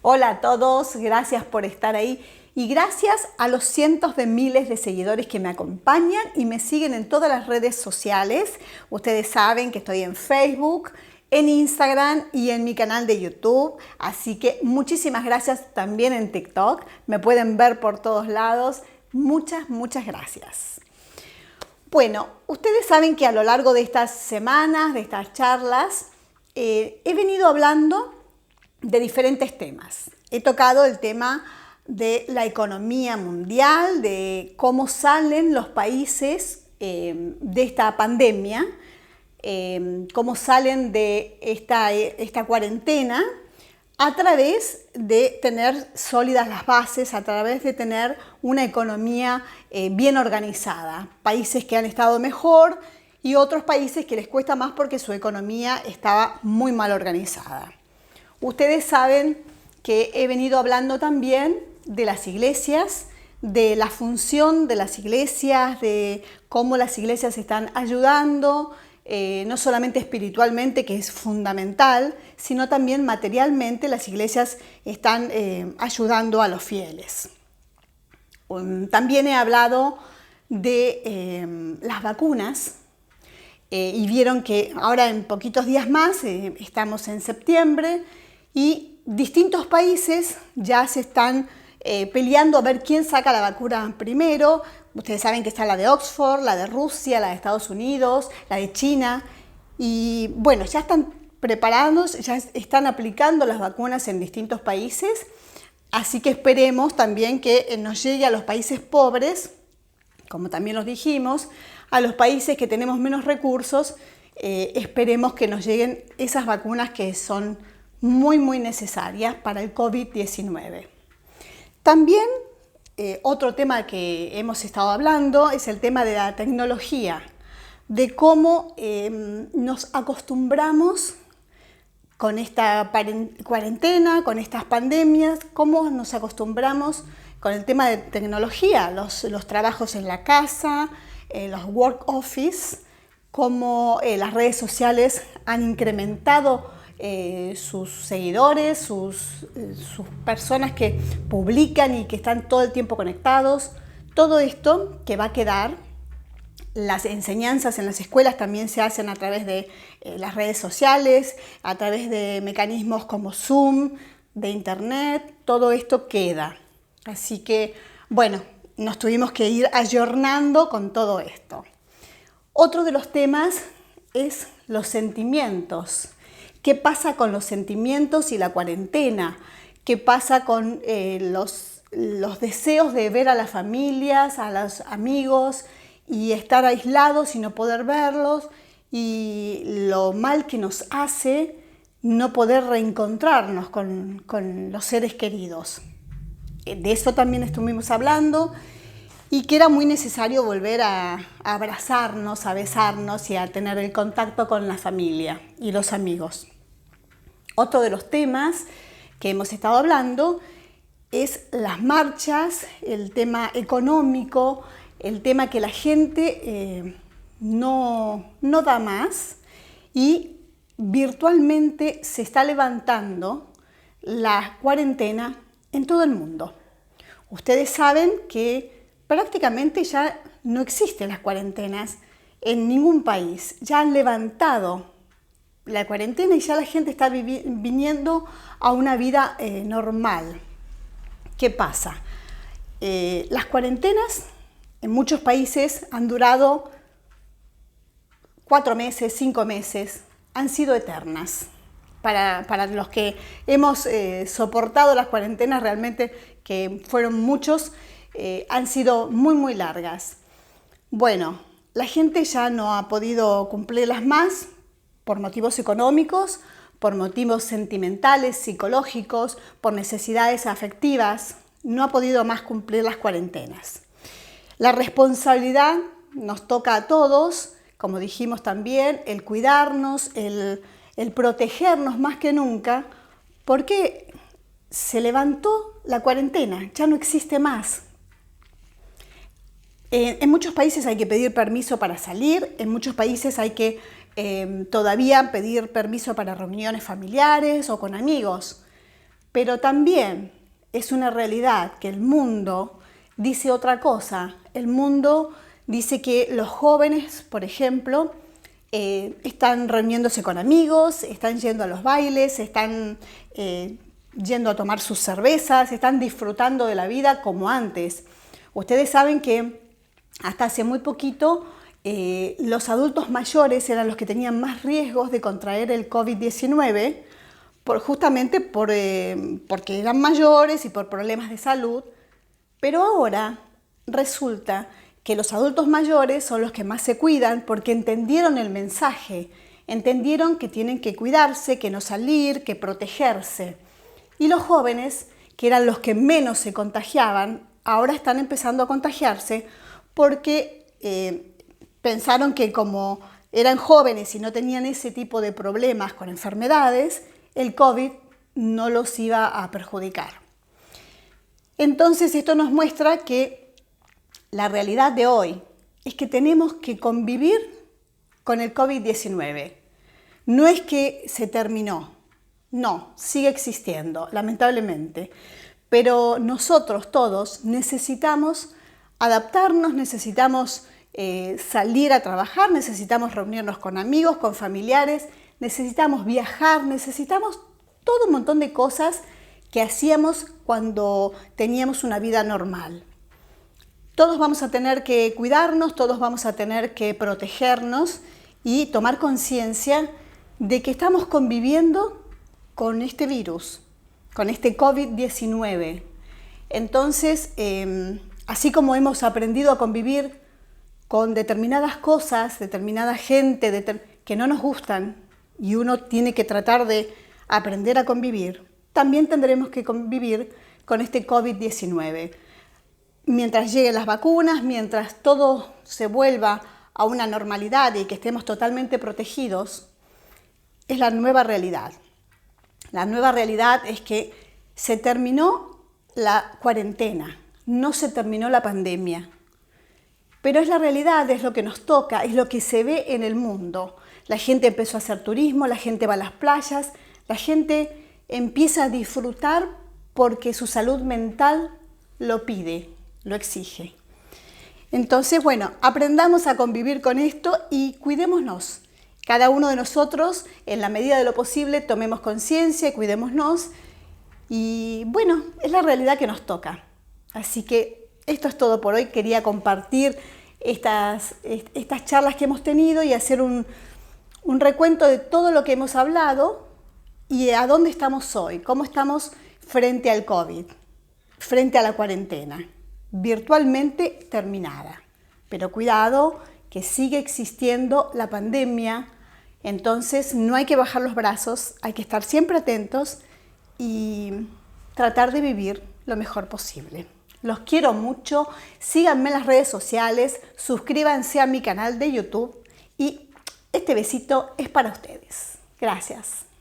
Hola a todos, gracias por estar ahí y gracias a los cientos de miles de seguidores que me acompañan y me siguen en todas las redes sociales. Ustedes saben que estoy en Facebook, en Instagram y en mi canal de YouTube, así que muchísimas gracias también en TikTok. Me pueden ver por todos lados. Muchas gracias. Bueno, ustedes saben que a lo largo de estas semanas, de estas charlas, he venido hablando de diferentes temas. He tocado el tema de la economía mundial, de cómo salen los países de esta pandemia, cómo salen de esta cuarentena a través de tener sólidas las bases, a través de tener una economía bien organizada. Países que han estado mejor y otros países que les cuesta más porque su economía estaba muy mal organizada. Ustedes saben que he venido hablando también de las iglesias, de la función de las iglesias, de cómo las iglesias están ayudando, no solamente espiritualmente, que es fundamental, sino también materialmente las iglesias están ayudando a los fieles. También he hablado de las vacunas y vieron que ahora en poquitos días más, estamos en septiembre, y distintos países ya se están peleando a ver quién saca la vacuna primero. Ustedes saben que está la de Oxford, la de Rusia, la de Estados Unidos, la de China. Y bueno, ya están preparados, ya están aplicando las vacunas en distintos países. Así que esperemos también que nos llegue a los países pobres, como también los dijimos, a los países que tenemos menos recursos. Esperemos que nos lleguen esas vacunas que son muy necesarias para el COVID-19. También otro tema que hemos estado hablando es el tema de la tecnología, de cómo nos acostumbramos con esta cuarentena, con estas pandemias, cómo nos acostumbramos con el tema de tecnología, los trabajos en la casa, los work office, cómo las redes sociales han incrementado sus seguidores, sus personas que publican y que están todo el tiempo conectados. Todo esto que va a quedar, las enseñanzas en las escuelas también se hacen a través de las redes sociales, a través de mecanismos como Zoom, de Internet, todo esto queda. Así que, bueno, nos tuvimos que ir ayornando con todo esto. Otro de los temas es los sentimientos. ¿Qué pasa con los sentimientos y la cuarentena? ¿Qué pasa con los deseos de ver a las familias, a los amigos y estar aislados y no poder verlos? Y lo mal que nos hace no poder reencontrarnos con los seres queridos. De eso también estuvimos hablando y que era muy necesario volver a abrazarnos, a besarnos y a tener el contacto con la familia y los amigos. Otro de los temas que hemos estado hablando es las marchas, el tema económico, el tema que la gente no da más y virtualmente se está levantando la cuarentena en todo el mundo. Ustedes saben que prácticamente ya no existen las cuarentenas en ningún país, ya han levantado la cuarentena y ya la gente está viniendo a una vida normal. ¿Qué pasa? Las cuarentenas en muchos países han durado 4 meses, 5 meses, han sido eternas. Para los que hemos soportado las cuarentenas realmente, que fueron muchos, han sido muy largas. Bueno, la gente ya no ha podido cumplirlas más, por motivos económicos, por motivos sentimentales, psicológicos, por necesidades afectivas, no ha podido más cumplir las cuarentenas. La responsabilidad nos toca a todos, como dijimos también, el cuidarnos, el protegernos más que nunca, porque se levantó la cuarentena, ya no existe más. En muchos países hay que pedir permiso para salir, en muchos países hay que todavía pedir permiso para reuniones familiares o con amigos. Pero también es una realidad que el mundo dice otra cosa. El mundo dice que los jóvenes, por ejemplo, están reuniéndose con amigos, están yendo a los bailes, están yendo a tomar sus cervezas, están disfrutando de la vida como antes. Ustedes saben que hasta hace muy poquito los adultos mayores eran los que tenían más riesgos de contraer el COVID-19, justamente porque eran mayores y por problemas de salud. Pero ahora resulta que los adultos mayores son los que más se cuidan porque entendieron el mensaje, entendieron que tienen que cuidarse, que no salir, que protegerse. Y los jóvenes, que eran los que menos se contagiaban, ahora están empezando a contagiarse porque pensaron que como eran jóvenes y no tenían ese tipo de problemas con enfermedades, el COVID no los iba a perjudicar. Entonces esto nos muestra que la realidad de hoy es que tenemos que convivir con el COVID-19. No es que se terminó, no, sigue existiendo, lamentablemente. Pero nosotros todos necesitamos adaptarnos, necesitamos salir a trabajar, necesitamos reunirnos con amigos, con familiares, necesitamos viajar, necesitamos todo un montón de cosas que hacíamos cuando teníamos una vida normal. Todos vamos a tener que cuidarnos, todos vamos a tener que protegernos y tomar conciencia de que estamos conviviendo con este virus, con este COVID-19. Entonces, así como hemos aprendido a convivir con determinadas cosas, determinada gente que no nos gustan y uno tiene que tratar de aprender a convivir, también tendremos que convivir con este COVID-19. Mientras lleguen las vacunas, mientras todo se vuelva a una normalidad y que estemos totalmente protegidos, es la nueva realidad. La nueva realidad es que se terminó la cuarentena, no se terminó la pandemia. Pero es la realidad, es lo que nos toca, es lo que se ve en el mundo. La gente empezó a hacer turismo, la gente va a las playas, la gente empieza a disfrutar porque su salud mental lo pide, lo exige. Entonces, bueno, aprendamos a convivir con esto y cuidémonos. Cada uno de nosotros, en la medida de lo posible, tomemos conciencia y cuidémonos. Y bueno, es la realidad que nos toca. Así que esto es todo por hoy. Quería compartir estas charlas que hemos tenido y hacer un recuento de todo lo que hemos hablado y a dónde estamos hoy, cómo estamos frente al COVID, frente a la cuarentena, virtualmente terminada. Pero cuidado, que sigue existiendo la pandemia, entonces no hay que bajar los brazos, hay que estar siempre atentos y tratar de vivir lo mejor posible. Los quiero mucho, síganme en las redes sociales, suscríbanse a mi canal de YouTube y este besito es para ustedes. Gracias.